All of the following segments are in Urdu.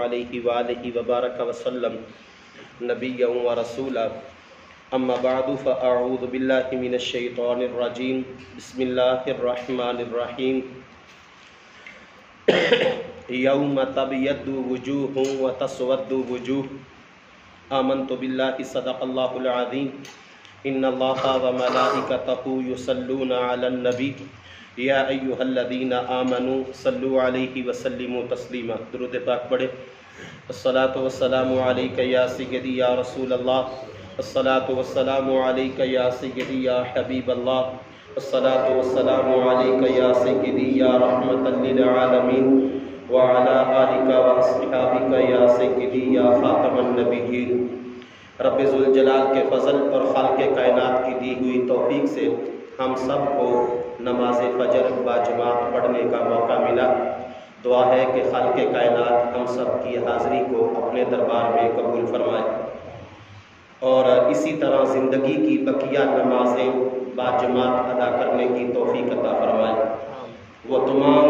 علیہ وآلہ وبارک وسلم نبیا و رسولا اما بعد فاعوذ باللہ من الشیطان الرجیم بسم اللہ الرحمن الرحیم یوم تبیض وجوہ وتسود وجوہ آمنت باللہ صدق اللہ العظیم ان اللہ وملائکتہ یصلون علی النبی یا ایھا الذین آمنوا صلوا علیہ وسلموا تسلیما۔ درود پاک پڑھے۔ الصلاۃ والسلام علیک یا سیدی یا رسول اللہ، الصلاۃ والسلام علیک یا سیدی یا حبیب اللہ، الصلاۃ والسلام علیک یا سیدی یا رحمۃ للعالمین وعلی آلک واصحابک یا سیدی یا خاتم النبیین۔ رب ذوالجلال کے فضل اور خالق کائنات کی دی ہوئی توفیق سے ہم سب کو نماز فجر باجماعت پڑھنے کا موقع ملا۔ دعا ہے کہ خالق کائنات ہم سب کی حاضری کو اپنے دربار میں قبول فرمائے اور اسی طرح زندگی کی بقیہ نمازیں باجماعت ادا کرنے کی توفیق عطا فرمائے۔ وہ تمام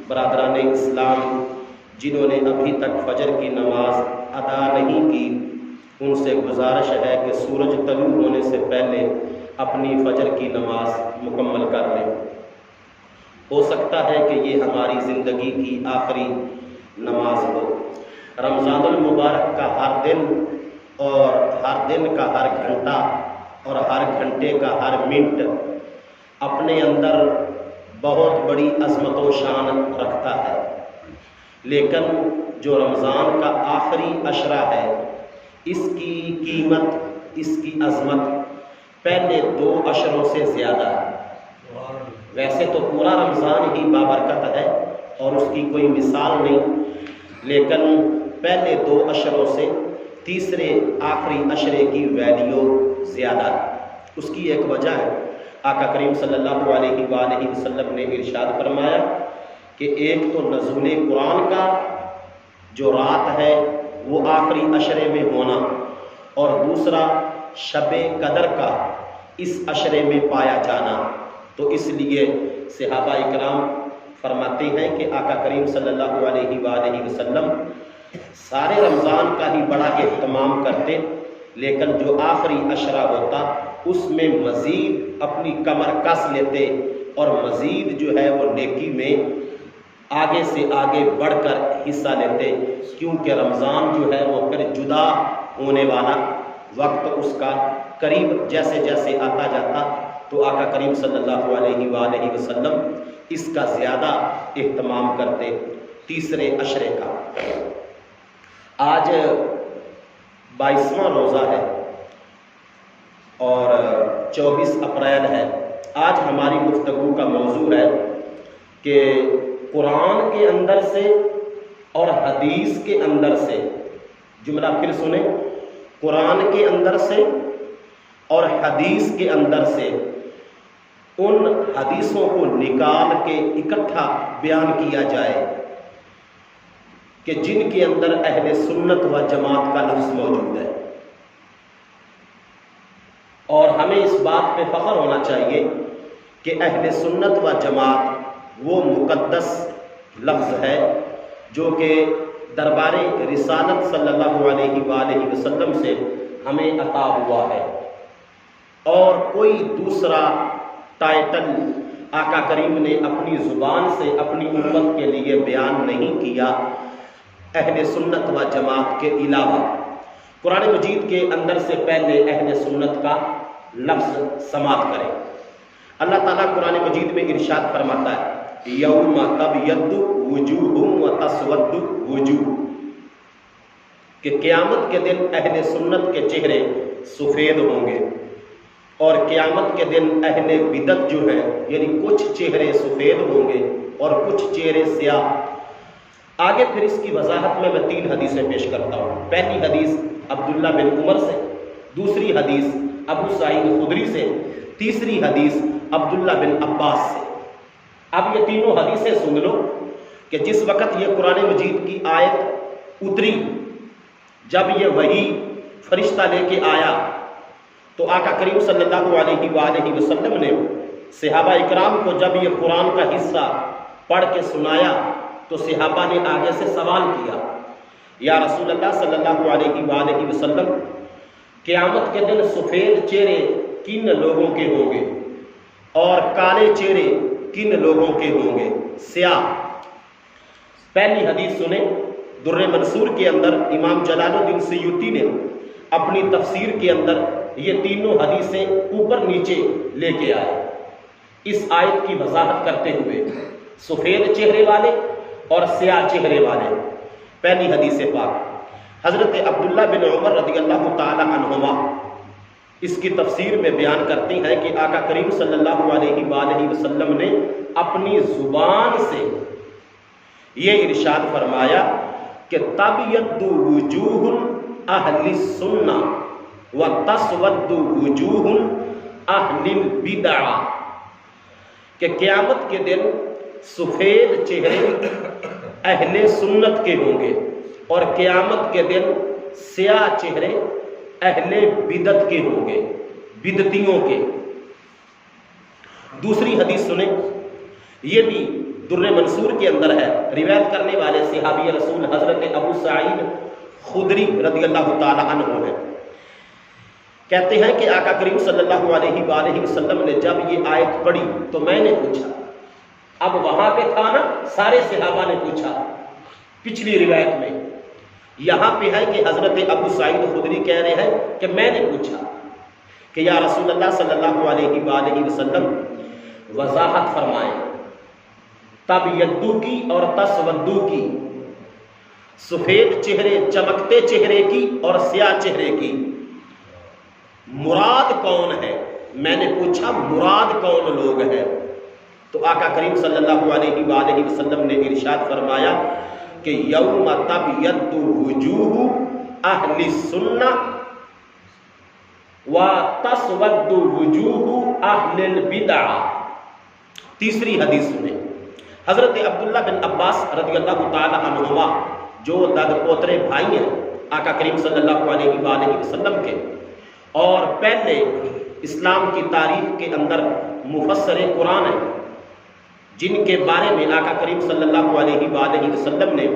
برادران اسلام جنہوں نے ابھی تک فجر کی نماز ادا نہیں کی، ان سے گزارش ہے کہ سورج طلوع ہونے سے پہلے اپنی فجر کی نماز مکمل کر لیں۔ ہو سکتا ہے کہ یہ ہماری زندگی کی آخری نماز ہو۔ رمضان المبارک کا ہر دن اور ہر دن کا ہر گھنٹہ اور ہر گھنٹے کا ہر منٹ اپنے اندر بہت بڑی عظمت و شان رکھتا ہے، لیکن جو رمضان کا آخری عشرہ ہے، اس کی قیمت، اس کی عظمت پہلے 2 عشروں سے زیادہ ہے۔ ویسے تو پورا رمضان ہی بابرکت ہے اور اس کی کوئی مثال نہیں، لیکن پہلے 2 عشروں سے تیسرے آخری عشرے کی ویلیو زیادہ ہے۔ اس کی ایک وجہ ہے، آقا کریم صلی اللہ علیہ وآلہ وسلم نے ارشاد فرمایا کہ ایک تو نزول قرآن کا جو رات ہے وہ آخری عشرے میں ہونا، اور دوسرا شب قدر کا اس عشرے میں پایا جانا۔ تو اس لیے صحابہ اکرام فرماتے ہیں کہ آقا کریم صلی اللہ علیہ وآلہ وسلم سارے رمضان کا ہی بڑا اہتمام کرتے، لیکن جو آخری عشرہ ہوتا اس میں مزید اپنی کمر کس لیتے اور مزید جو ہے وہ نیکی میں آگے سے آگے بڑھ کر حصہ لیتے، کیونکہ رمضان جو ہے وہ پھر جدا ہونے والا وقت اس کا قریب جیسے جیسے آتا جاتا، تو آقا کریم صلی اللہ علیہ وآلہ وسلم اس کا زیادہ اہتمام کرتے تیسرے عشرے کا۔ آج 22واں روزہ ہے اور 24 اپریل ہے۔ آج ہماری گفتگو کا موضوع ہے کہ قرآن کے اندر سے اور حدیث کے اندر سے، جملہ پھر سنیں، قرآن کے اندر سے اور حدیث کے اندر سے ان حدیثوں کو نکال کے اکٹھا بیان کیا جائے کہ جن کے اندر اہل سنت و جماعت کا لفظ موجود ہے۔ اور ہمیں اس بات پہ فخر ہونا چاہیے کہ اہل سنت و جماعت وہ مقدس لفظ ہے جو کہ دربار رسالت صلی اللہ علیہ وآلہ وسلم سے ہمیں عطا ہوا ہے، اور کوئی دوسرا ٹائٹل آقا کریم نے اپنی زبان سے اپنی امت کے لیے بیان نہیں کیا اہل سنت و جماعت کے علاوہ۔ قرآن مجید کے اندر سے پہلے اہل سنت کا لفظ سماعت کریں۔ اللہ تعالیٰ قرآن مجید میں ارشاد فرماتا ہے یوم تبیض وجوہ وتسود وجوہ، کہ قیامت کے دن اہل سنت کے چہرے سفید ہوں گے، اور قیامت کے دن اہل بدعت جو ہیں یعنی کچھ چہرے سفید ہوں گے اور کچھ چہرے سیاہ۔ آگے پھر اس کی وضاحت میں 3 حدیثیں پیش کرتا ہوں۔ پہلی حدیث عبداللہ بن عمر سے، دوسری حدیث ابو سعید خدری سے، تیسری حدیث عبداللہ بن عباس سے۔ اب یہ تینوں حدیثیں سن لو کہ جس وقت یہ قرآن مجید کی آیت اتری، جب یہ وحی فرشتہ لے کے آیا، تو آقا کریم صلی اللہ علیہ وآلہ وسلم نے صحابہ اکرام کو جب یہ قرآن کا حصہ پڑھ کے سنایا تو صحابہ نے آگے سے سوال کیا یا رسول اللہ صلی اللہ علیہ وآلہ وسلم، قیامت کے دن سفید چہرے کن لوگوں کے ہوں گے اور کالے چہرے کن لوگوں کے ہوں گے؟ سیاہ۔ پہلی حدیث سنیں، در منصور کے اندر امام جلال الدین سیوطی نے اپنی تفسیر کے اندر یہ تینوں حدیثیں اوپر نیچے لے کے آئے اس آیت کی وضاحت کرتے ہوئے، سفید چہرے والے اور سیاہ چہرے والے۔ پہلی حدیث پاک حضرت عبداللہ بن عمر رضی اللہ تعالی عنہما اس کی تفسیر میں بیان کرتے ہیں کہ آقا کریم صلی اللہ علیہ وآلہ وسلم نے اپنی زبان سے یہ ارشاد فرمایا کہ تبیض وجوہ اہل السنہ وتسود وجوہ اہل البدع، کہ قیامت کے دن سفید چہرے اہل سنت کے ہوں گے اور قیامت کے دن سیاہ چہرے اہل بدعت کے ہوں گے، بدعتیوں کے۔ دوسری حدیث سنیں، یہ بھی در منصور کے اندر ہے، روایت کرنے والے صحابی رسول حضرت ابو سعید خدری رضی اللہ تعالی عنہ ہیں۔ کہتے ہیں کہ آقا کریم صلی اللہ علیہ وآلہ وسلم نے جب یہ آیت پڑھی تو میں نے پوچھا، اب وہاں پہ تھا نا، سارے صحابہ نے پوچھا پچھلی روایت میں، یہاں پہ ہے کہ حضرت ابو سعید خدری کہہ رہے ہیں کہ میں نے پوچھا کہ یا رسول اللہ صلی اللہ علیہ وآلہ وسلم وضاحت فرمائیں تبیض کی اور تسود کی، سفید چہرے چمکتے چہرے کی اور سیاہ چہرے کی مراد کون ہے؟ میں نے پوچھا مراد کون لوگ ہیں؟ تو آقا کریم صلی اللہ علیہ وآلہ وسلم نے ارشاد فرمایا کہ یوم تبیض وجوہ اہل السنہ وتسود وجوہ اہل البدع۔ تیسری حدیث سنیں، حضرت عبداللہ بن عباس رضی اللہ تعالی عنہما جو داد پوترے بھائی ہیں آقا کریم صلی اللہ علیہ وآلہ وسلم کے، اور پہلے اسلام کی تاریخ کے اندر مفسر قرآن ہیں، جن کے بارے میں آقا کریم صلی اللہ علیہ وآلہ وسلم نے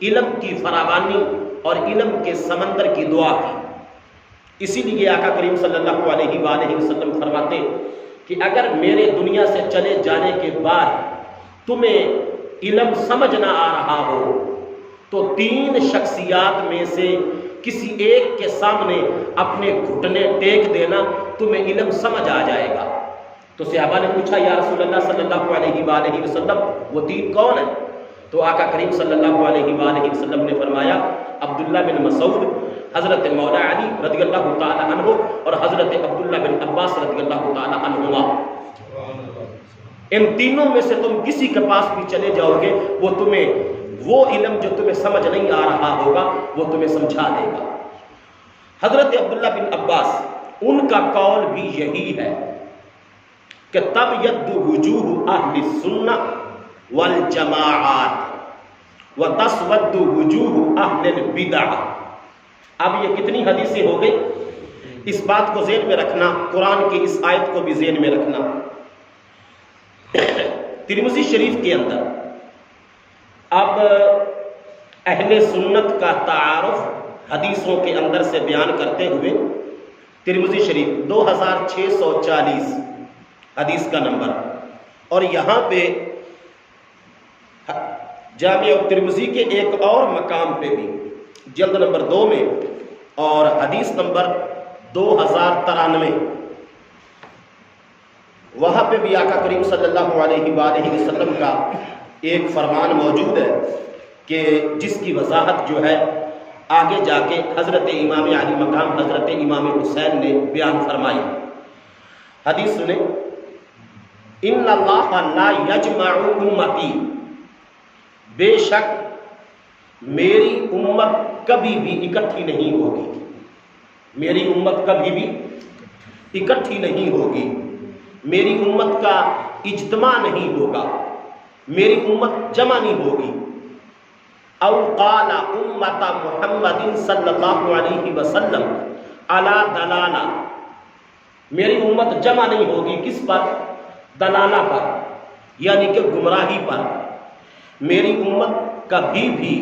علم کی فراوانی اور علم کے سمندر کی دعا کی۔ اسی لیے آقا کریم صلی اللہ علیہ وآلہ وسلم فرماتے کہ اگر میرے دنیا سے چلے جانے کے بعد تمہیں علم سمجھ نہ آ رہا ہو تو تین شخصیات میں سے کسی ایک کے سامنے اپنے گھٹنے ٹیک دینا، تمہیں علم سمجھ آ جائے گا۔ تو صحابہ نے پوچھا یا رسول اللہ صلی اللہ علیہ وآلہ وسلم وہ تین کون ہیں؟ تو آقا کریم صلی اللہ علیہ وآلہ وسلم نے فرمایا عبداللہ بن مسعود، حضرت مولا علی رضی اللہ تعالی عنہ اور حضرت عبداللہ بن عباس رضی اللہ تعالی عنہما۔ ان تینوں میں سے تم کسی کے پاس بھی چلے جاؤ گے، وہ تمہیں وہ علم جو تمہیں سمجھ نہیں آ رہا ہوگا وہ تمہیں سمجھا دے گا۔ حضرت عبداللہ بن عباس ان کا قول بھی یہی ہے کہ تبیض وجوہ اہل السنہ والجماعات وتسود وجوہ اہل البدع۔ اب یہ کتنی حدیثیں ہو گئی؟ اس بات کو ذہن میں رکھنا، قرآن کی اس آیت کو بھی ذہن میں رکھنا۔ ترمذی شریف کے اندر اب اہل سنت کا تعارف حدیثوں کے اندر سے بیان کرتے ہوئے ترمذی شریف 2640 حدیث کا نمبر، اور یہاں پہ جامع ترمذی کے ایک اور مقام پہ بھی جلد نمبر 2 میں اور حدیث نمبر 2093 وہاں پہ بھی آقا کریم صلی اللہ علیہ وآلہ وسلم کا ایک فرمان موجود ہے کہ جس کی وضاحت جو ہے آگے جا کے حضرت امام علی مقام حضرت امام حسین نے بیان فرمائی۔ حدیث سنیں، ان اللہ لا یجمع امتی، بے شک میری امت کبھی بھی اکٹھی نہیں ہوگی، میری امت کبھی بھی اکٹھی نہیں ہوگی، میری امت کا اجتماع نہیں ہوگا، میری امت جمع نہیں ہوگی۔ او قال امت محمد صلی اللہ علیہ وسلم علی دلالہ، میری امت جمع نہیں ہوگی کس پر؟ دلالہ پر، یعنی کہ گمراہی پر۔ میری امت کبھی بھی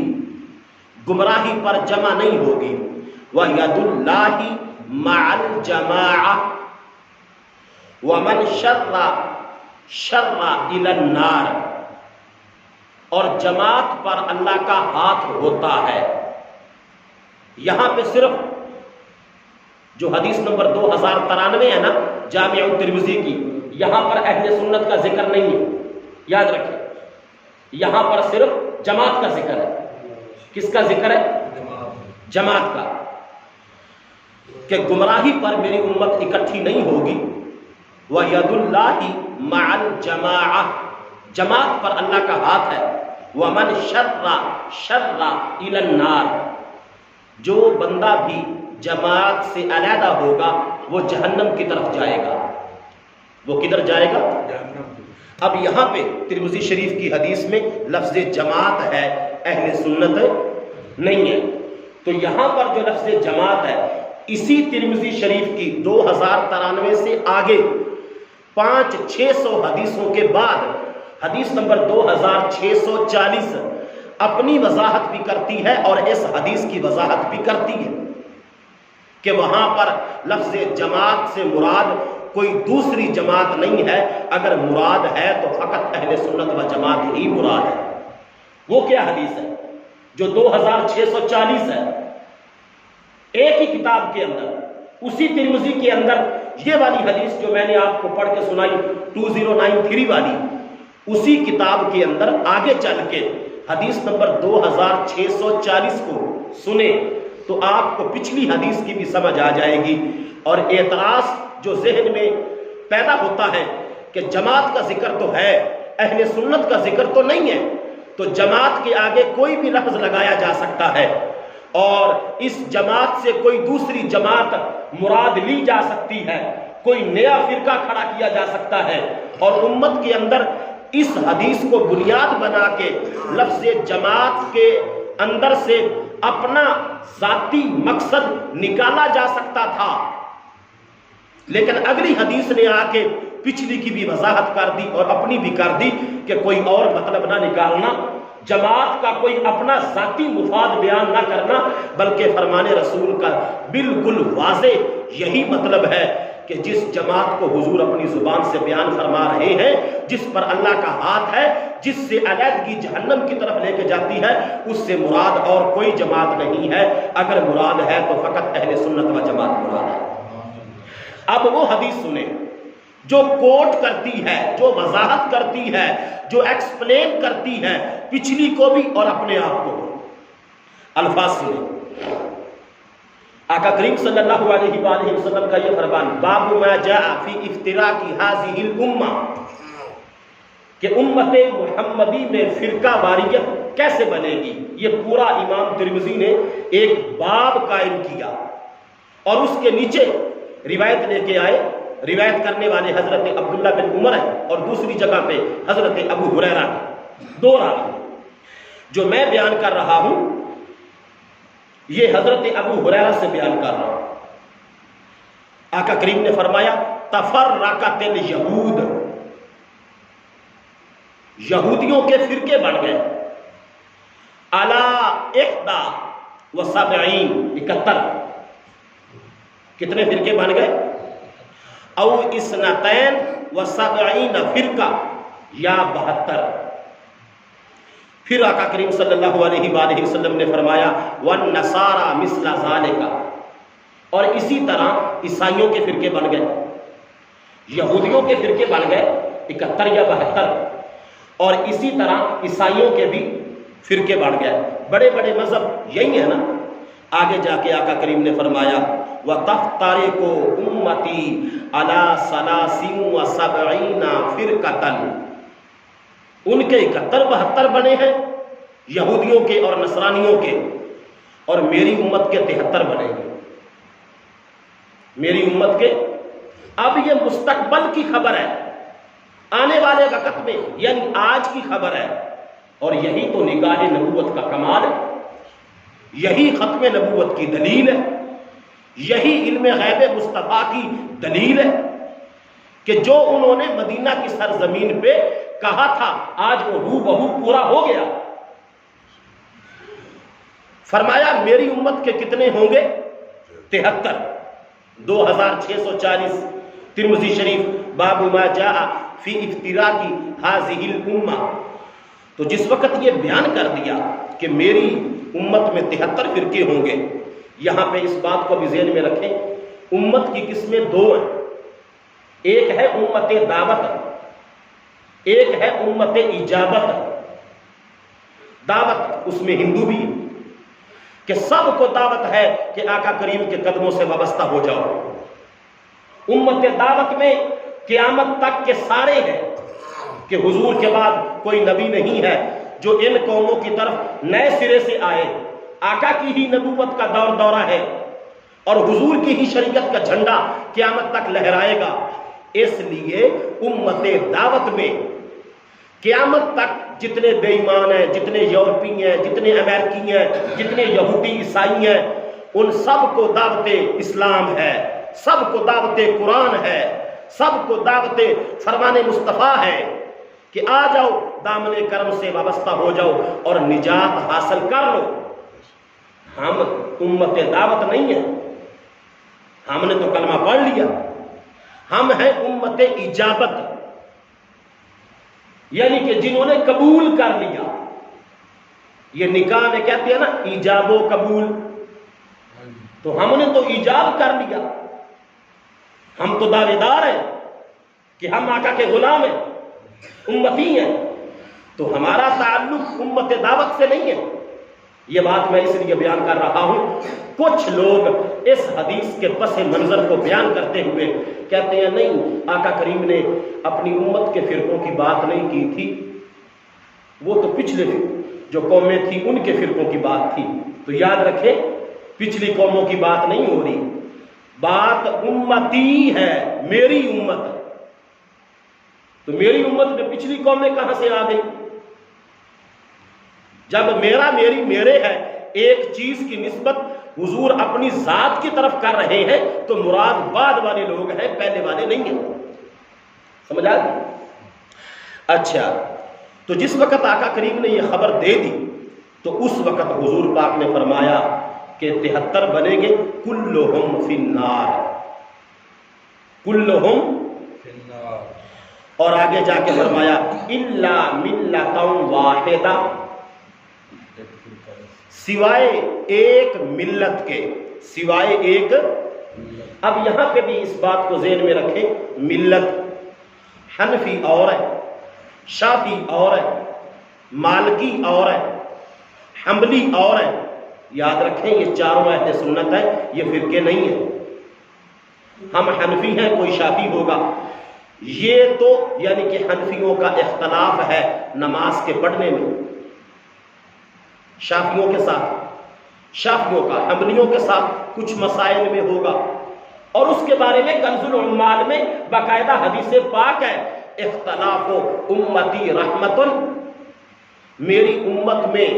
گمراہی پر جمع نہیں ہوگی۔ وَيَدُ اللَّهِ مَعَ الْجَمَاعَةِ وَمَنْ شَرَّ إِلَى النَّارِ، اور جماعت پر اللہ کا ہاتھ ہوتا ہے۔ یہاں پہ صرف جو حدیث نمبر 2093 ہے نا جامع الترمذی کی، یہاں پر اہل سنت کا ذکر نہیں ہے، یاد رکھیں، یہاں پر صرف جماعت کا ذکر ہے۔ کس کا ذکر ہے؟ جماعت کا، کہ گمراہی پر میری امت اکٹھی نہیں ہوگی۔ وَيَدُ اللَّهِ مَعَ الْجَمَاعَةِ، جماعت پر اللہ کا ہاتھ ہے۔ وَمَنْ شَرَّ إِلَى النَّارِ، جو بندہ بھی جماعت سے علیحدہ ہوگا وہ جہنم کی طرف جائے گا۔ وہ کدھر جائے گا؟ اب یہاں پہ ترمذی شریف کی حدیث میں لفظ جماعت ہے، اہل سنت نہیں ہے۔ تو یہاں پر جو لفظ جماعت ہے اسی ترمذی شریف کی 2093 سے آگے 500-600 حدیثوں کے بعد حدیث نمبر 2640 اپنی وضاحت بھی کرتی ہے اور اس حدیث کی وضاحت بھی کرتی ہے کہ وہاں پر لفظ جماعت سے مراد کوئی دوسری جماعت نہیں ہے، اگر مراد ہے تو فقط اہل سنت و جماعت ہی مراد ہے۔ وہ کیا حدیث ہے جو 2640 ہے؟ ایک ہی کتاب کے اندر، اسی ترمذی کے اندر یہ والی حدیث جو میں نے آپ کو پڑھ کے سنائی 2093 والی، اسی کتاب کے اندر آگے چل کے حدیث نمبر 2640 کو سنیں تو آپ کو پچھلی حدیث کی بھی سمجھ آ جائے گی۔ اور اعتراض جو ذہن میں پیدا ہوتا ہے کہ جماعت کا ذکر تو ہے، اہل سنت کا ذکر تو نہیں ہے، تو جماعت کے آگے کوئی بھی لفظ لگایا جا سکتا ہے اور اس جماعت سے کوئی دوسری جماعت مراد لی جا سکتی ہے، کوئی نیا فرقہ کھڑا کیا جا سکتا ہے، اور امت کے اندر اس حدیث کو بنیاد بنا کے لفظ جماعت کے اندر سے اپنا ذاتی مقصد نکالا جا سکتا تھا۔ لیکن اگلی حدیث نے آ کے پچھلی کی بھی وضاحت کر دی اور اپنی بھی کر دی کہ کوئی اور مطلب نہ نکالنا، جماعت کا کوئی اپنا ذاتی مفاد بیان نہ کرنا، بلکہ فرمان رسول کا بالکل واضح یہی مطلب ہے کہ جس جماعت کو حضور اپنی زبان سے بیان فرما رہے ہیں، جس پر اللہ کا ہاتھ ہے، جس سے علیحدگی جہنم کی طرف لے کے جاتی ہے، اس سے مراد اور کوئی جماعت نہیں ہے۔ اگر مراد ہے تو فقط اہل سنت و جماعت مراد ہے۔ اب وہ حدیث سنیں جو کوٹ کرتی ہے، جو وضاحت کرتی ہے، جو ایکسپلین کرتی ہے پچھلی کو بھی اور اپنے آپ کو بھی۔ الفاظ سنیں، آقا کریم صلی اللہ علیہ وآلہ وسلم کا یہ فرمان، باب ما جاء فی افتراق هذه الامہ، کہ امت محمدی میں فرقہ واریت کیسے بنے گی، یہ پورا امام ترمذی نے ایک باب قائم کیا اور اس کے نیچے روایت لے کے آئے۔ روایت کرنے والے حضرت عبداللہ بن عمر ہے اور دوسری جگہ پہ حضرت ابو ہریرہ ہے، دو راوی۔ جو میں بیان کر رہا ہوں یہ حضرت ابو ہریرہ سے بیان کر رہا ہوں۔ آقا کریم نے فرمایا تفرقت الیہود، یہودیوں کے فرقے بن گئے، علی 71 کتنے فرقے بن گئے؟ او 72 فرقہ یا 72۔ پھر آقا کریم صلی اللہ علیہ وآلہ وسلم نے فرمایا وَالنَّصَارَى مِثْلَ ذَلِكَ، اور اسی طرح عیسائیوں کے فرقے بن گئے، یہودیوں کے فرقے بن گئے 71 یا 72، اور اسی طرح عیسائیوں کے بھی فرقے بن گئے۔ بڑے بڑے مذہب یہی ہے نا۔ آگے جا کے آقا کریم نے فرمایا وَتَفْتَرِقُ أُمَّتِي عَلَى 73 فِرْقَةً، ان کے 71 بنے ہیں یہودیوں کے اور نصرانیوں کے، اور میری امت کے 73 بنے گے، میری امت کے۔ اب یہ مستقبل کی خبر ہے، آنے والے وقت میں، یعنی آج کی خبر ہے، اور یہی تو نگاہ نبوت کا کمال ہے، یہی ختم نبوت کی دلیل ہے، یہی علم غیب مصطفیٰ کی دلیل ہے کہ جو انہوں نے مدینہ کی سرزمین پہ کہا تھا آج وہ ہو بہو پورا ہو گیا۔ فرمایا میری امت کے کتنے ہوں گے؟ 73، 2640، ترمذی شریف، باب ما جاء فی افتراق هذه الامہ۔ تو جس وقت یہ بیان کر دیا کہ میری امت میں 73 فرقے ہوں گے، یہاں پہ اس بات کو بھی ذہن میں رکھیں، امت کی قسمیں دو ہیں، ایک ہے امت دعوت، ایک ہے امت اجابت۔ دعوت اس میں ہندو بھی کہ سب کو دعوت ہے کہ آقا کریم کے قدموں سے وابستہ ہو جاؤ۔ امت دعوت میں قیامت تک کے سارے ہیں کہ حضور کے بعد کوئی نبی نہیں ہے جو ان قوموں کی طرف نئے سرے سے آئے، آقا کی ہی نبوت کا دورہ ہے اور حضور کی ہی شریعت کا جھنڈا قیامت تک لہرائے گا۔ اس لیے امت دعوت میں قیامت تک جتنے بے ایمان ہیں، جتنے یورپی ہیں، جتنے امریکی ہیں، جتنے یہودی عیسائی ہیں، ان سب کو دعوت اسلام ہے، سب کو دعوت قرآن ہے، سب کو دعوت فرمان مصطفیٰ ہے کہ آ جاؤ، دامن کرم سے وابستہ ہو جاؤ اور نجات حاصل کر لو۔ ہم امت دعوت نہیں ہیں، ہم نے تو کلمہ پڑھ لیا، ہم ہیں امت اجابت، یعنی کہ جنہوں نے قبول کر لیا۔ یہ نکاح میں کہتے ہیں نا ایجاب و قبول، تو ہم نے تو ایجاب کر لیا، ہم تو دعوے دار ہیں کہ ہم آقا کے غلام ہیں، امتی ہیں، تو ہمارا تعلق امت دعوت سے نہیں ہے۔ یہ بات میں اس لیے بیان کر رہا ہوں، کچھ لوگ اس حدیث کے پس منظر کو بیان کرتے ہوئے کہتے ہیں نہیں، آقا کریم نے اپنی امت کے فرقوں کی بات نہیں کی تھی، وہ تو پچھلے جو قومیں تھیں ان کے فرقوں کی بات تھی۔ تو یاد رکھیں، پچھلی قوموں کی بات نہیں ہو رہی، بات امتی ہے، میری امت۔ تو میری امت میں پچھلی قومیں کہاں سے آ گئی؟ جب میرا میری میرے ہے، ایک چیز کی نسبت حضور اپنی ذات کی طرف کر رہے ہیں تو مراد بعد والے لوگ ہیں، پہلے والے نہیں ہیں۔ سمجھ آ گئی؟ اچھا، تو جس وقت آقا کریم نے یہ خبر دے دی تو اس وقت حضور پاک نے فرمایا کہ 73 بنیں گے، کلہم فی النار، کلہم فی النار، اور آگے جا کے فرمایا الا ملۃ واحدہ، سوائے ایک ملت کے، سوائے ایک۔ اب یہاں پہ بھی اس بات کو ذہن میں رکھیں، ملت حنفی اور ہے، شافعی اور ہے، مالکی اور ہے، حنبلی اور ہے۔ یاد رکھیں یہ چاروں اہل سنت ہے، یہ فرقے نہیں ہیں۔ ہم حنفی ہیں، کوئی شافعی ہوگا، یہ تو یعنی کہ حنفیوں کا اختلاف ہے نماز کے پڑھنے میں، شافعیوں کے ساتھ، شافعیوں کا حنبلیوں کے ساتھ کچھ مسائل میں ہوگا، اور اس کے بارے میں کنز العمال میں باقاعدہ حدیث پاک ہے، اختلاف امتی رحمت، میری امت میں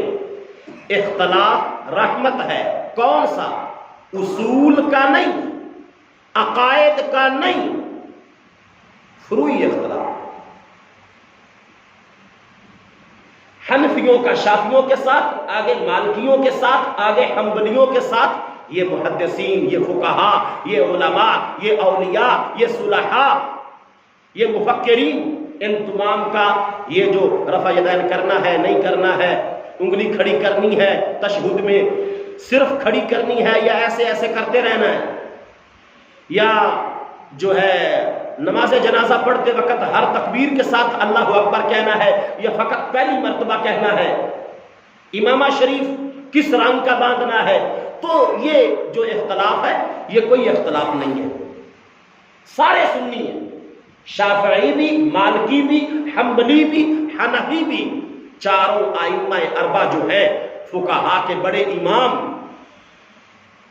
اختلاف رحمت ہے۔ کون سا؟ اصول کا نہیں، عقائد کا نہیں، فروعی اختلاف۔ حنفیوں کا شافعیوں کے ساتھ، آگے مالکیوں کے ساتھ، آگے حنبلیوں کے ساتھ، یہ محدثین، یہ فقہا، یہ علماء، یہ اولیاء، یہ صلحاء، یہ مفکرین، ان تمام کا یہ جو رفع یدین کرنا ہے، نہیں کرنا ہے، انگلی کھڑی کرنی ہے تشہد میں، صرف کھڑی کرنی ہے یا ایسے ایسے کرتے رہنا ہے، یا جو ہے نماز جنازہ پڑھتے وقت ہر تکبیر کے ساتھ اللہ اکبر کہنا ہے یا فقط پہلی مرتبہ کہنا ہے، امامہ شریف کس رنگ کا باندھنا ہے۔ تو یہ جو اختلاف ہے یہ کوئی اختلاف نہیں ہے، سارے سنی ہیں، شافعی بھی، مالکی بھی، حنبلی بھی، حنفی بھی، چاروں ائمہ اربعہ جو ہیں فقہا کے بڑے امام،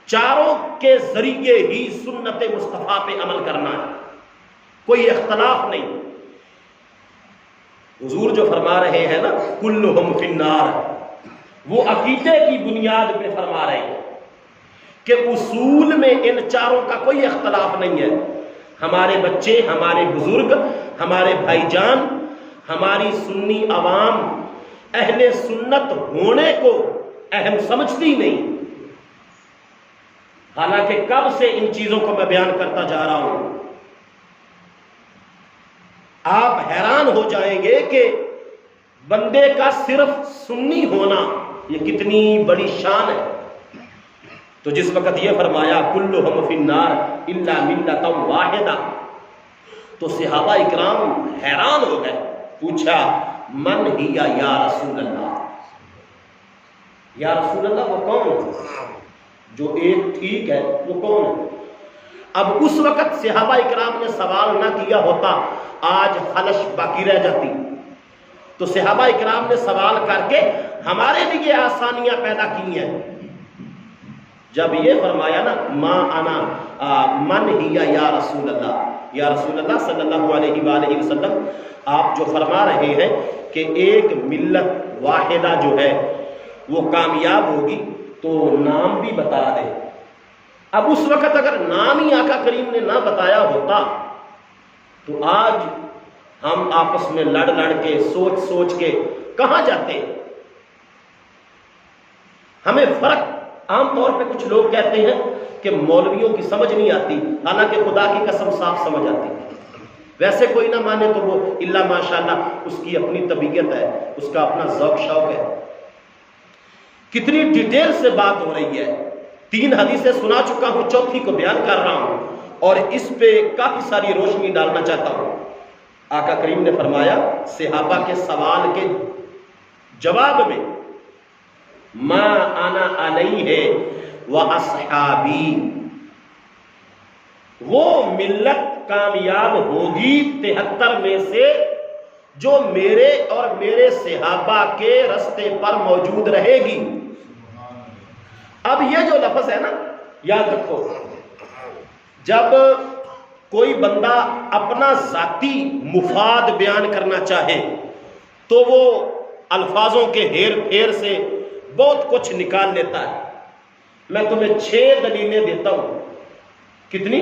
چاروں کے ذریعے ہی سنت مصطفیٰ پہ عمل کرنا ہے، کوئی اختلاف نہیں۔ حضور جو فرما رہے ہیں نا کلہم فی النار، وہ عقیدے کی بنیاد پہ فرما رہے ہیں کہ اصول میں ان چاروں کا کوئی اختلاف نہیں ہے۔ ہمارے بچے، ہمارے بزرگ، ہمارے بھائی جان، ہماری سنی عوام اہل سنت ہونے کو اہم سمجھتی نہیں، حالانکہ کب سے ان چیزوں کو میں بیان کرتا جا رہا ہوں۔ آپ حیران ہو جائیں گے کہ بندے کا صرف سنی ہونا یہ کتنی بڑی شان ہے۔ تو جس وقت یہ فرمایا کلہم فی النار الا ملۃ واحدہ، تو صحابہ اکرام حیران ہو گئے، پوچھا من ہی یا رسول اللہ، یا رسول اللہ وہ کون جو ایک ٹھیک ہے، وہ کون ہے؟ اب اس وقت صحابہ اکرام نے سوال نہ کیا ہوتا، آج خلش باقی رہ جاتی۔ تو صحابہ اکرام نے سوال کر کے ہمارے لیے آسانیاں پیدا کی ہیں۔ جب یہ فرمایا نا ما انا من ہی یا رسول اللہ، یا رسول اللہ صلی اللہ علیہ وآلہ وسلم، آپ جو فرما رہے ہیں کہ ایک ملت واحدہ جو ہے وہ کامیاب ہوگی، تو نام بھی بتا دے۔ اب اس وقت اگر نام ہی آقا کریم نے نہ بتایا ہوتا تو آج ہم آپس میں لڑ لڑ کے سوچ سوچ کے کہاں جاتے۔ ہمیں فرق، عام طور پہ کچھ لوگ کہتے ہیں کہ مولویوں کی سمجھ نہیں آتی، حالانکہ خدا کی قسم صاف سمجھ آتی۔ ویسے کوئی نہ مانے تو وہ الا ماشاءاللہ اس کی اپنی طبیعت ہے، اس کا اپنا ذوق شوق ہے۔ کتنی ڈیٹیل سے بات ہو رہی ہے، 3 حدیثیں سنا چکا ہوں، چوتھی کو بیان کر رہا ہوں اور اس پہ کافی ساری روشنی ڈالنا چاہتا ہوں۔ آقا کریم نے فرمایا صحابہ کے سوال کے جواب میں ما انا علیہ و اصحابی، وہ ملت کامیاب ہوگی 73 میں سے جو میرے اور میرے صحابہ کے رستے پر موجود رہے گی۔ اب یہ جو لفظ ہے نا، یاد رکھو، جب کوئی بندہ اپنا ذاتی مفاد بیان کرنا چاہے تو وہ الفاظوں کے ہیر پھیر سے بہت کچھ نکال لیتا ہے۔ میں تمہیں 6 دلیلیں دیتا ہوں۔ کتنی؟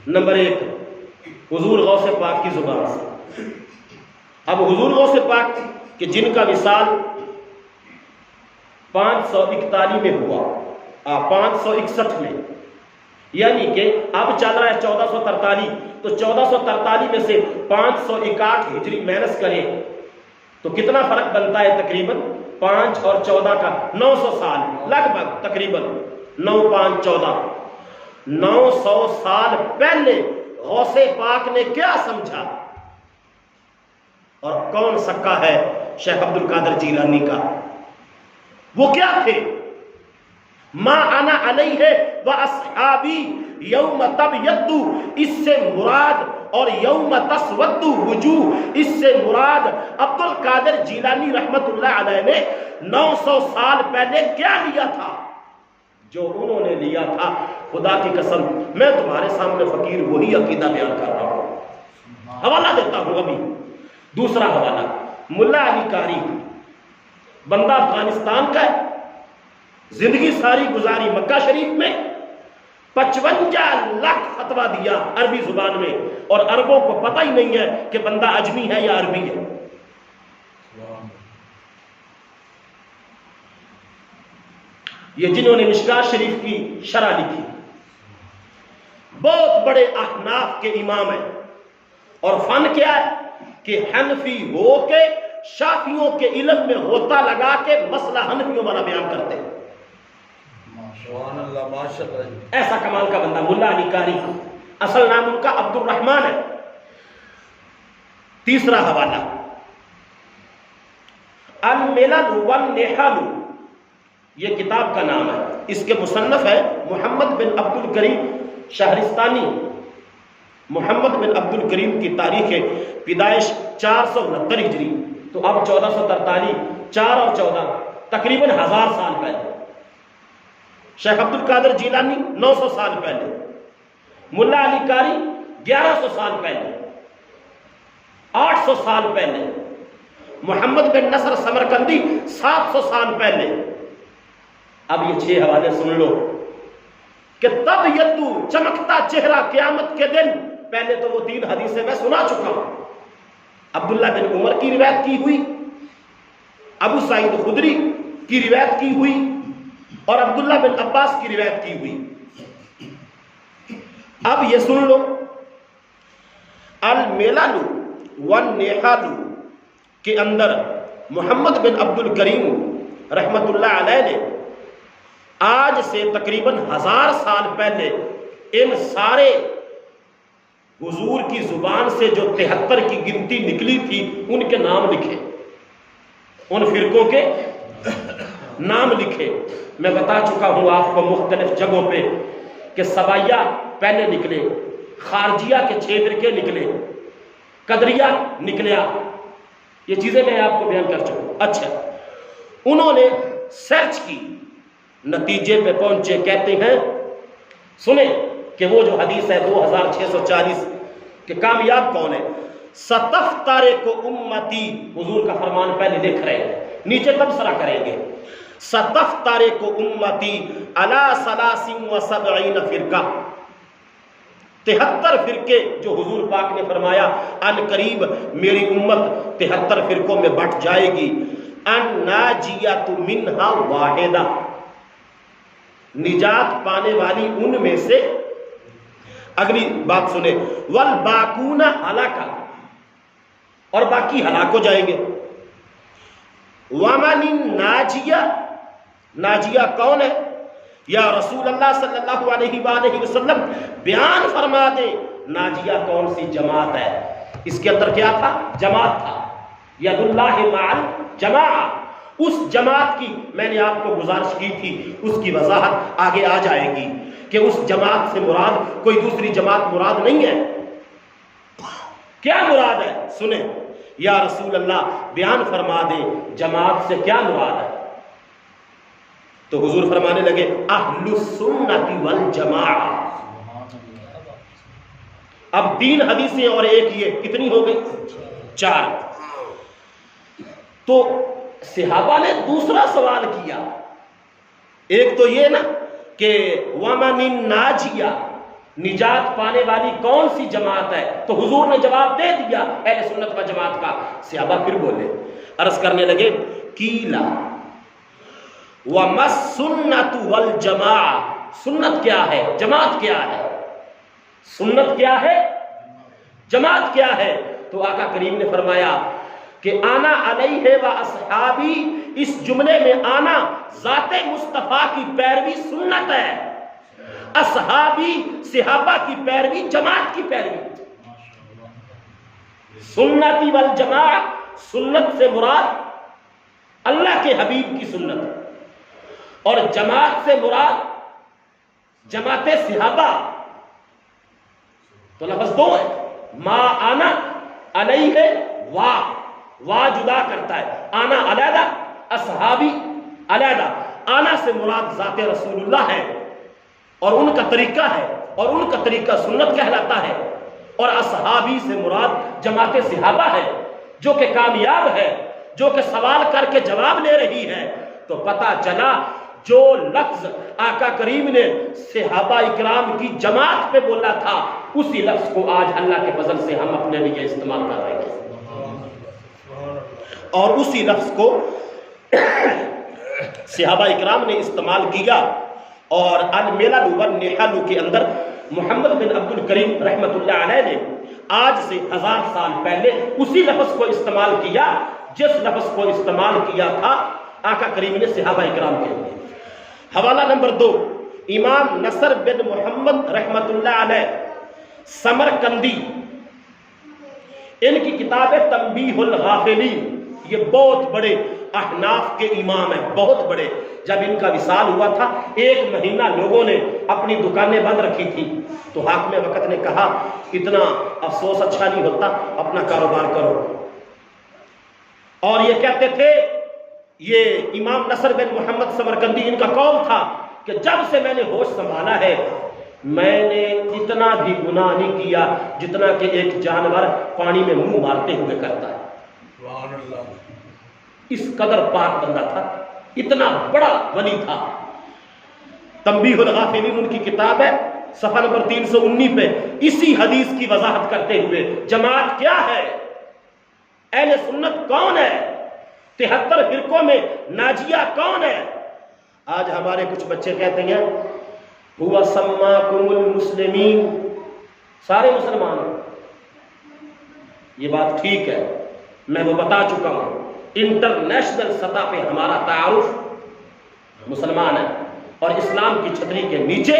نمبر 1 حضور غوث پاک کی زبان سے۔ اب حضور غوث پاک کہ جن کا وصال 541 میں ہوا، 561 میں، یعنی کہ اب چل رہا ہے 1443، تو 1443 میں سے 561 ہجری مائنس کریں تو کتنا فرق بنتا ہے؟ تقریباً 5 اور 14 کا 900 سال لگ بھگ، تقریباً 9 5 14، 900 سال پہلے غوث پاک نے کیا سمجھا؟ اور کون سکا ہے شیخ عبد القادر جیلانی کا؟ وہ کیا تھے؟ ما انا علیہ و اصحابی یوم تبیض، اس سے مراد، اور یوم تسود وجوہ، اس سے مراد عبد القادر جیلانی رحمت اللہ علیہ نے 900 سال پہلے کیا لیا تھا؟ جو انہوں نے لیا تھا، خدا کی قسم میں تمہارے سامنے فقیر وہی عقیدہ بیان کر رہا ہوں۔ حوالہ دیتا ہوں ابھی، دوسرا حوالہ ملا علی قاری، بندہ افغانستان کا ہے، زندگی ساری گزاری مکہ شریف میں، 55 لاکھ فتویٰ دیا عربی زبان میں، اور عربوں کو پتہ ہی نہیں ہے کہ بندہ عجمی ہے یا عربی ہے۔ یہ جنہوں نے مشکاۃ شریف کی شرح لکھی، بہت بڑے احناف کے امام ہیں، اور فن کیا ہے کہ حنفی ہو کے شافیوں کے علم میں غوطہ لگا کے مسئلہ حنفیوں والا بیان کرتے ہیں۔ ایسا کمال کا بندہ ملا علی قاری، اصل نام ان کا عبد الرحمن ہے۔ تیسرا حوالہ الملل والنحل، یہ کتاب کا نام ہے، اس کے مصنف ہے محمد بن عبد الکریم شہرستانی۔ محمد بن عبد الکریم کی تاریخ پیدائش 469 ہجری، تو اب 1443، 4 اور 14 تقریباً 1000 سال پہلے۔ شیخ عبد القادر جیلانی 900 سال پہلے، ملا علی قاری 1100 سال پہلے، 800 سال پہلے، محمد بن نصر سمرقندی 700 سال پہلے۔ اب یہ 6 حوالے سن لو کہ تب یدو چمکتا چہرہ قیامت کے دن، پہلے تو وہ 3 حدیثیں میں سنا چکا ہوں۔ عبداللہ بن عمر کی روایت کی ہوئی، ابو سعید خدری کی روایت کی ہوئی اور عبداللہ بن عباس کی روایت کی ہوئی. اب یہ سن لو، الملل والنحل کے اندر محمد بن عبد الکریم رحمت اللہ علیہ نے آج سے تقریباً 1000 سال پہلے ان سارے حضور کی زبان سے جو 73 کی گنتی نکلی تھی ان کے نام لکھے، ان فرقوں کے نام لکھے. میں بتا چکا ہوں آپ کو مختلف جگہوں پہ کہ سبائیہ پہلے نکلے، خارجیہ کے 6 فرقے نکلے، قدریہ نکلیا، یہ چیزیں میں آپ کو بیان کر چکا ہوں. اچھا، انہوں نے سرچ کی، نتیجے پہ پہنچے، کہتے ہیں سنیں کہ وہ جو حدیث ہے 2640 کہ کامیاب کون ہے. ستفترق امتی، حضور کا فرمان پہلے لکھ رہے ہیں، نیچے تبصرہ کریں گے. ستفترق امتی علی 73 فرقہ، 73 فرقے جو حضور پاک نے فرمایا ان قریب میری امت 73 فرقوں میں بٹ جائے گی. الناجیۃ منہا واحدہ، نجات پانے والی ان میں سے، اگلی بات سنیں، والباقون ہلاکا، اور باقی ہلاک ہو جائیں گے. ومن الناجیہ، ناجیہ کون ہے یا رسول اللہ صلی اللہ علیہ وآلہ وسلم بیان فرما دے ناجیہ کون سی جماعت ہے. اس کے اندر کیا تھا؟ جماعت تھا. ید اللہ مع الجماعہ، اس جماعت کی میں نے آپ کو گزارش کی تھی، اس کی وضاحت آگے آ جائے گی کہ اس جماعت سے مراد کوئی دوسری جماعت مراد نہیں ہے. کیا مراد ہے؟ سنیں، یا رسول اللہ بیان فرما دے جماعت سے کیا مراد ہے. تو حضور فرمانے لگے اہل السنت والجماعہ. اب 3 حدیثیں اور ایک یہ، کتنی ہو گئی؟ 4. تو صحابہ نے دوسرا سوال کیا، ایک تو یہ نا کہ ومن الناجیہ، نجات پانے والی کون سی جماعت ہے، تو حضور نے جواب دے دیا اہل سنت و جماعت کا. صحابہ پھر بولے، عرض کرنے لگے قیلا وما السنت والجماعہ، سنت کیا ہے، جماعت کیا ہے؟ سنت کیا ہے، جماعت کیا ہے؟ تو آقا کریم نے فرمایا کہ آنا علیہ و اصحابی، اس جملے میں آنا ذات مصطفیٰ کی پیروی سنت ہے، اصحابی صحابہ کی پیروی جماعت کی پیروی. سنتی والجماعہ، سنت سے مراد اللہ کے حبیب کی سنت، اور جماعت سے مراد جماعت صحابہ. تو لفظ 2 ہے، ما آنا علیہ وا جدا کرتا ہے، آنا علیحدہ، اصحابی علیحدہ. آنا سے مراد ذات رسول اللہ ہے اور ان کا طریقہ ہے، اور ان کا طریقہ سنت کہلاتا ہے. اور اصحابی سے مراد جماعت صحابہ ہے جو کہ کامیاب ہے، جو کہ سوال کر کے جواب لے رہی ہے. تو پتہ چلا جو لفظ آقا کریم نے صحابہ اکرام کی جماعت پہ بولا تھا، اسی لفظ کو آج اللہ کے فضل سے ہم اپنے لیے استعمال کر رہے ہیں، اور اسی لفظ کو صحابہ اکرام نے استعمال کیا. اور الملل والنحل کے اندر محمد بن عبد الکریم رحمت اللہ علیہ نے آج سے 1000 سال پہلے اسی لفظ کو استعمال کیا جس لفظ کو استعمال کیا تھا آقا کریم نے صحابہ اکرام کے لیے. حوالہ نمبر 2، امام نصر بن محمد رحمت اللہ علیہ سمرقندی، ان کی کتاب تنبیہ الغافلین، یہ بہت بڑے احناف کے امام ہیں، بہت بڑے. جب ان کا وصال ہوا تھا 1 مہینہ لوگوں نے اپنی دکانیں بند رکھی تھی، تو حاکم وقت نے کہا اتنا افسوس اچھا نہیں ہوتا، اپنا کاروبار کرو. اور یہ کہتے تھے، یہ امام نصر بن محمد سمرقندی ان کا قول تھا کہ جب سے میں نے ہوش سنبھالا ہے میں نے اتنا بھی گناہ نہیں کیا جتنا کہ ایک جانور پانی میں منہ مارتے ہوئے کرتا ہے. اس قدر پاک بندہ تھا، اتنا بڑا ولی تھا. تنبیہ الغافلین ان کی کتاب ہے، صفحہ نمبر 319 پہ اسی حدیث کی وضاحت کرتے ہوئے جماعت کیا ہے، اہل سنت کون ہے، 73 فرقوں میں ناجیہ کون ہے؟ آج ہمارے کچھ بچے کہتے ہیں ہوا سماکم المسلمین، سارے مسلمان ہیں۔ یہ بات ٹھیک ہے، میں وہ بتا چکا ہوں، انٹرنیشنل سطح پہ ہمارا تعارف مسلمان ہے، اور اسلام کی چھتری کے نیچے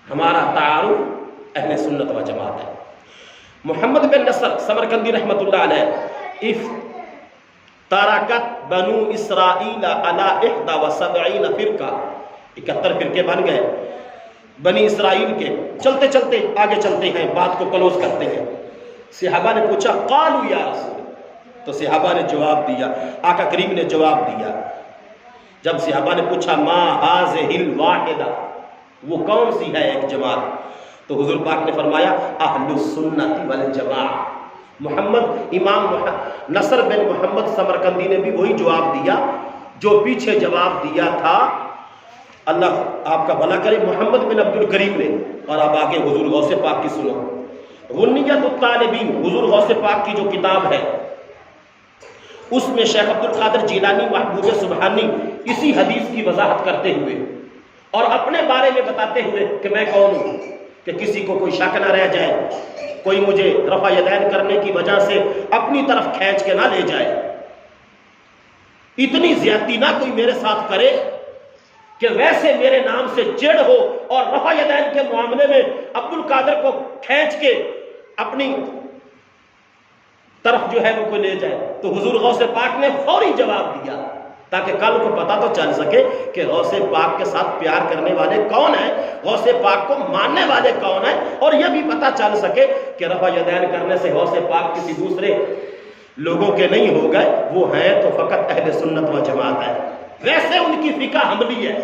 ہمارا تعارف اہل سنت و جماعت ہے۔ محمد بن نصر سمرقندی رحمۃ اللہ علیہ تارکت بنو اسرائیل علی 71 فرقہ، 71 فرقے بن گئے بنی اسرائیل کے۔ چلتے چلتے آگے چلتے ہیں، بات کو کلوز کرتے ہیں۔ صحابہ نے پوچھا قالوا یا رسول، تو صحابہ نے جواب دیا، آقا کریم نے جواب دیا۔ جب صحابہ نے پوچھا ما هذه الواحدہ، وہ کون سی ہے ایک جماعت، تو حضور پاک نے فرمایا اہل السنت والجماعہ۔ محمد امام نصر بن محمد سمرقندی نے بھی وہی جواب دیا جو پیچھے جواب دیا تھا، اللہ آپ کا بھلا کرے، محمد بن عبد الکریم نے۔ اور اب آگے حضور غوث پاک کی سنو، غنیت الطالبین، حضور غوث پاک کی جو کتاب ہے اس میں شیخ عبد القادر جیلانی محبوب سبحانی اسی حدیث کی وضاحت کرتے ہوئے اور اپنے بارے میں بتاتے ہوئے کہ میں کون ہوں، کہ کسی کو کوئی شک نہ رہ جائے، کوئی مجھے رفع یدین کرنے کی وجہ سے اپنی طرف کھینچ کے نہ لے جائے، اتنی زیادتی نہ کوئی میرے ساتھ کرے کہ ویسے میرے نام سے چڑ ہو اور رفع یدین کے معاملے میں عبد القادر کو کھینچ کے اپنی طرف جو ہے وہ کوئی لے جائے۔ تو حضور غوث پاک نے فوری جواب دیا تاکہ کل کو پتہ تو چل سکے کہ غوث پاک کے ساتھ پیار کرنے والے کون ہیں، غوث پاک کو ماننے والے کون ہیں، اور یہ بھی پتہ چل سکے کہ رفع یدین کرنے سے غوث پاک کسی دوسرے لوگوں کے نہیں ہو گئے، وہ ہیں تو فقط اہل سنت و جماعت ہے۔ ویسے ان کی فقہ حملی ہے،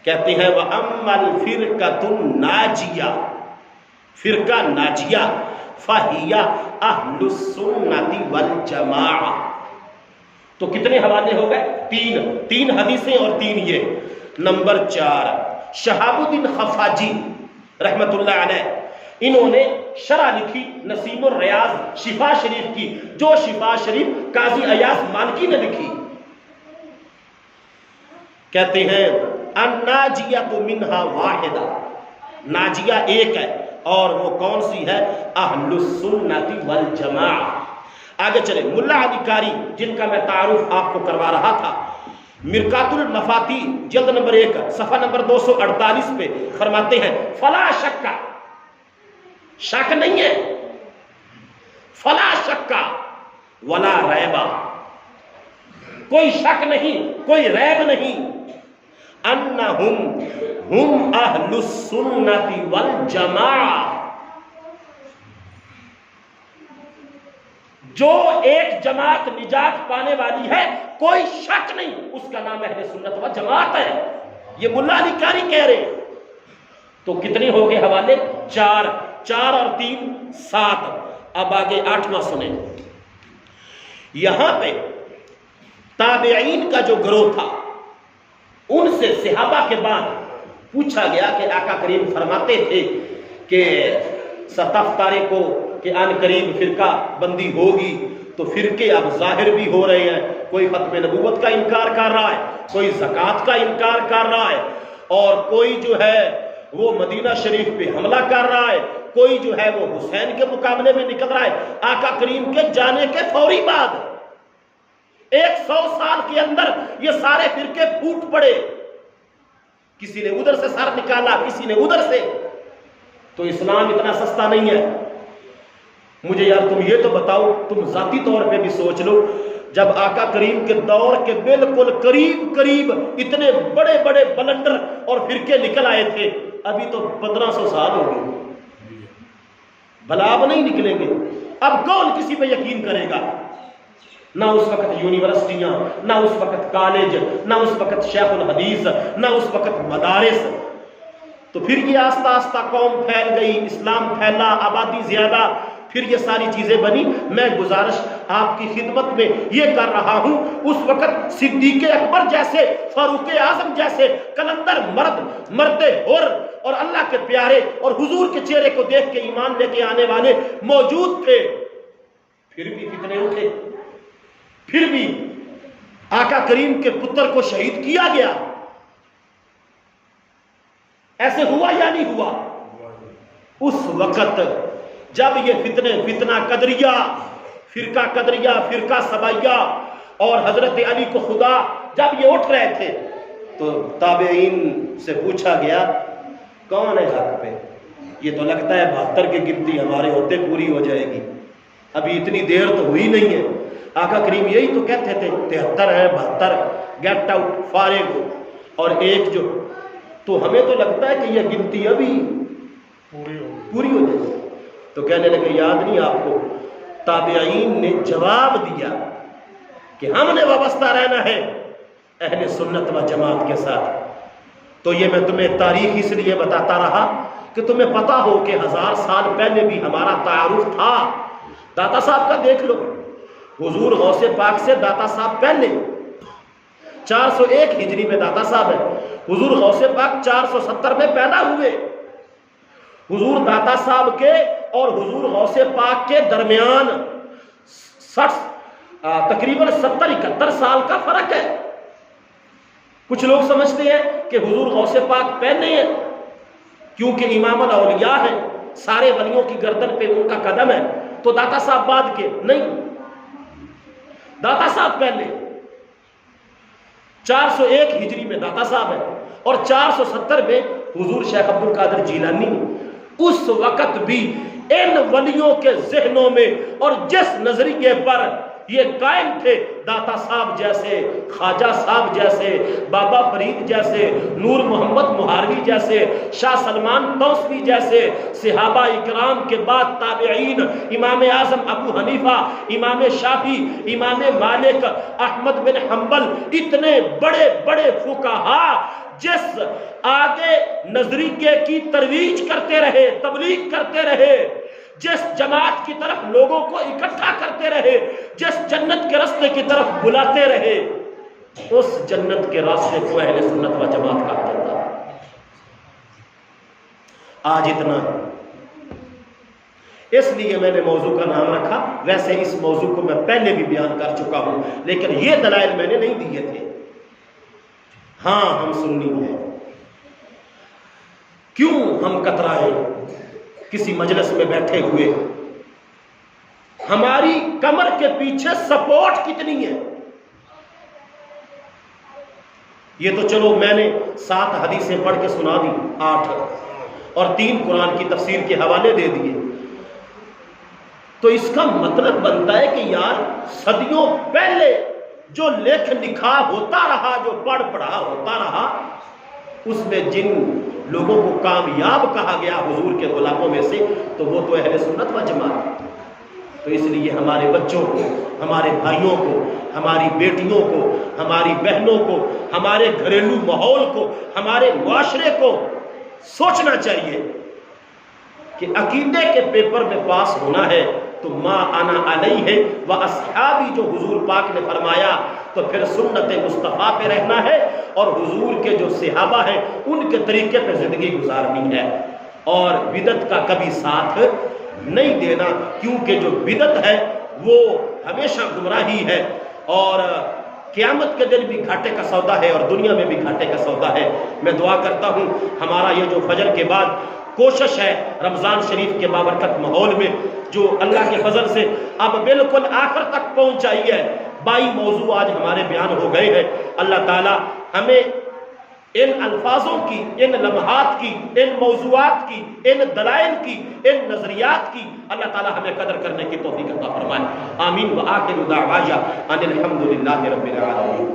کہتے ہیں وَأَمَّا الْفِرْقَةُ النَّاجِيَةُ، فرقہ ناجیہ فَهِيَ أَهْلُ السُّنَّةِ وَالْجَمَاعَةِ۔ تو کتنے حوالے ہو گئے؟ تین حدیثیں اور 3 یہ۔ نمبر 4 شہاب الدین خفاجی رحمت اللہ علیہ، انہوں نے شرح لکھی نسیم الریاض شفا شریف کی، جو شفا شریف قاضی ایاز مالکی نے لکھی۔ کہتے ہیں الناجیۃ منہا واحدہ، ناجیہ ایک ہے، اور وہ کون سی ہے؟ اہل السنت والجماعہ۔ آگے چلے، ملا علی قاری جن کا میں تعارف آپ کو کروا رہا تھا، مرکات المفاتی جلد نمبر 1 صفحہ نمبر 248 پہ فرماتے ہیں فلا شک، شک نہیں ہے، فلا شک ولا ریبہ، کوئی شک نہیں، کوئی ریب نہیں، انہم ہم اہل السنت والجماعہ، جو ایک جماعت نجات پانے والی ہے، کوئی شک نہیں، اس کا نام اہل سنت و جماعت ہے۔ یہ ملا علی قاری کہہ رہے ہیں۔ تو کتنے ہو گئے حوالے؟ 4 اور 3 7۔ اب آگے 8واں سنیں۔ یہاں پہ تابعین کا جو گروہ تھا، ان سے صحابہ کے بعد پوچھا گیا کہ آقا کریم فرماتے تھے کہ ستفترقو کہ ان قریب فرقہ بندی ہوگی، تو فرقے اب ظاہر بھی ہو رہے ہیں، کوئی ختم نبوت کا انکار کر رہا ہے، کوئی زکوٰۃ کا انکار کر رہا ہے، اور کوئی جو ہے وہ مدینہ شریف پہ حملہ کر رہا ہے، کوئی جو ہے وہ حسین کے مقابلے میں نکل رہا ہے۔ آقا کریم کے جانے کے فوری بعد 100 سال کے اندر یہ سارے فرقے پھوٹ پڑے، کسی نے ادھر سے سر نکالا، کسی نے ادھر سے۔ تو اسلام اتنا سستا نہیں ہے۔ مجھے یار تم یہ تو بتاؤ، تم ذاتی طور پہ بھی سوچ لو، جب آقا کریم کے دور کے بالکل قریب اتنے بڑے بڑے بلنڈر اور فرقے نکل آئے تھے، ابھی تو 1500 سال ہو گئے، بھلا اب نہیں نکلیں گے؟ اب کون کسی پہ یقین کرے گا؟ نہ اس وقت یونیورسٹیاں، نہ اس وقت کالج، نہ اس وقت شیخ الحدیث، نہ اس وقت مدارس۔ تو پھر یہ آہستہ آہستہ قوم پھیل گئی، اسلام پھیلا، آبادی زیادہ، پھر یہ ساری چیزیں بنی۔ میں گزارش آپ کی خدمت میں یہ کر رہا ہوں، اس وقت صدیق اکبر جیسے، فاروق اعظم جیسے کلندر مرد حر اور اللہ کے پیارے اور حضور کے چہرے کو دیکھ کے ایمان لے کے آنے والے موجود تھے، پھر بھی فتنے اٹھے، پھر بھی آقا کریم کے پتر کو شہید کیا گیا. ایسے ہوا یا نہیں ہوا؟ اس وقت جب یہ فتنہ قدریہ، فرقہ سبائیہ اور حضرت علی کو خدا جب یہ اٹھ رہے تھے تو تابعین سے پوچھا گیا کون ہے حق پہ؟ یہ تو لگتا ہے 72 کی گنتی ہمارے ہوتے پوری ہو جائے گی، ابھی اتنی دیر تو ہوئی نہیں ہے. آقا کریم یہی تو کہتے تھے 73 ہے 72، گیٹ آؤٹ، فارغ ہو، اور ایک جو، تو ہمیں تو لگتا ہے کہ یہ گنتی ابھی پوری ہو جائے گی. تو کہنے لگے یاد نہیں آپ کو، تابعین نے جواب دیا کہ ہم نے وابستہ رہنا ہے اہل سنت و جماعت کے ساتھ. تو یہ میں تمہیں تاریخ اس لیے بتاتا رہا کہ تمہیں پتا ہو کہ 1000 سال پہلے بھی ہمارا تعارف تھا. داتا صاحب کا دیکھ لو، حضور غوث پاک سے داتا صاحب پہلے 401 ہجری میں داتا صاحب ہے، حضور غوث پاک 470 میں پیدا ہوئے. حضور داتا صاحب کے اور حضور غوث پاک کے درمیان تقریباً 70-71 سال کا فرق ہے. کچھ لوگ سمجھتے ہیں کہ حضور غوث پاک پہلے ہیں کیونکہ امام الاولیاء ہے، سارے ولیوں کی گردن پہ ان کا قدم ہے، تو داتا صاحب بعد کے. نہیں، داتا صاحب پہلے. 401 ہجری میں داتا صاحب ہے اور 470 میں حضور شیخ عبد القادر جیلانی. اس وقت بھی ان ولیوں کے ذہنوں میں اور جس نظریے پر یہ قائم تھے، داتا صاحب جیسے، خواجہ صاحب جیسے، بابا فرید جیسے، نور محمد مہاروی جیسے، شاہ سلمان توسوی جیسے، صحابہ اکرام کے بعد تابعین، امام اعظم ابو حنیفہ، امام شافعی، امام مالک، احمد بن حنبل، اتنے بڑے بڑے فقہا جس آگے نظریے کی ترویج کرتے رہے، تبلیغ کرتے رہے، جس جماعت کی طرف لوگوں کو اکٹھا کرتے رہے، جس جنت کے راستے کی طرف بلاتے رہے، اس جنت کے راستے کو اہل سنت و جماعت کہا جاتا ہے. آج اتنا اس لیے میں نے موضوع کا نام رکھا. ویسے اس موضوع کو میں پہلے بھی بیان کر چکا ہوں، لیکن یہ دلائل میں نے نہیں دیے تھے. ہاں ہم سنی ہیں، کیوں ہم کترائے کسی مجلس میں بیٹھے ہوئے؟ ہماری کمر کے پیچھے سپورٹ کتنی ہے؟ یہ تو چلو میں نے 7 حدیثیں پڑھ کے سنا دی، 8 اور 3 قرآن کی تفسیر کے حوالے دے دیے. تو اس کا مطلب بنتا ہے کہ یار صدیوں پہلے جو لکھ لکھا ہوتا رہا، جو پڑھ پڑھا ہوتا رہا، اس میں جن لوگوں کو کامیاب کہا گیا حضور کے غلاموں میں سے، تو وہ تو اہل سنت و جماعت. تو اس لیے ہمارے بچوں کو، ہمارے بھائیوں کو، ہماری بیٹیوں کو، ہماری بہنوں کو، ہمارے گھریلو ماحول کو، ہمارے معاشرے کو سوچنا چاہیے کہ عقیدے کے پیپر میں پاس ہونا ہے تو ما انا علیہ و اصحابی جو حضور پاک نے فرمایا، تو پھر سنت مصطفیٰ پہ رہنا ہے اور حضور کے جو صحابہ ہیں ان کے طریقے پہ زندگی گزارنی ہے، اور بدعت کا کبھی ساتھ نہیں دینا، کیونکہ جو بدعت ہے وہ ہمیشہ گمراہی ہے اور قیامت کے دن بھی گھاٹے کا سودا ہے اور دنیا میں بھی گھاٹے کا سودا ہے. میں دعا کرتا ہوں ہمارا یہ جو فجر کے بعد کوشش ہے رمضان شریف کے بابرکت ماحول میں، جو اللہ کے فضل سے اب بالکل آخر تک پہنچائی ہے، 22 موضوع آج ہمارے بیان ہو گئے ہیں. اللہ تعالی ہمیں ان الفاظوں کی، ان لمحات کی، ان موضوعات کی، ان دلائل کی، ان نظریات کی اللہ تعالی ہمیں قدر کرنے کی توفیق عطا فرمائے. آمین. وآخر دعوانا ان الحمد للہ رب العالمین.